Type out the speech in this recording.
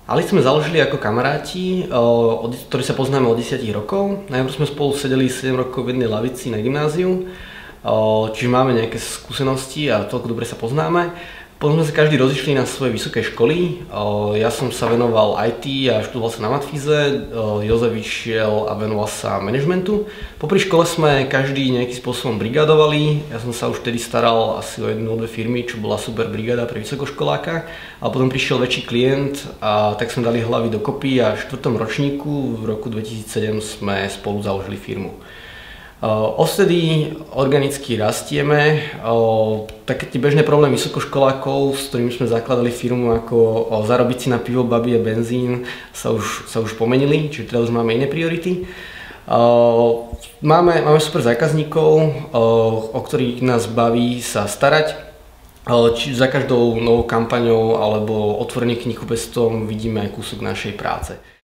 Ali sme založili ako kamaráti, ktorí sa poznáme od 10 rokov. Najprv sme spolu sedeli 7 rokov v jednej lavici na gymnáziu, čiže máme nejaké skúsenosti a toľko dobre sa poznáme. Potom sme sa každý rozišli na svoje vysoké školy. Ja som sa venoval IT a študoval sa na matfíze, Jozef išiel a venoval sa manažmentu. Popri škole sme každý nejakým spôsobom brigádovali. Ja som sa už vtedy staral asi o jednu, dve firmy, čo bola super brigáda pre vysokoškoláka. A potom prišiel väčší klient a tak sme dali hlavy dokopy a v 4. ročníku v roku 2007 sme spolu založili firmu. Odvtedy organicky rastieme. Také tie bežné problémy vysokoškolákov, s ktorými sme zakladali firmu, ako zarobiť si na pivo, babi a benzín, sa už pomenili, čiže teraz máme iné priority. Máme super zákazníkov, o ktorých nás baví sa starať. Či za každou novou kampaňou alebo otvorením knihkupectvom vidíme aj kúsok našej práce.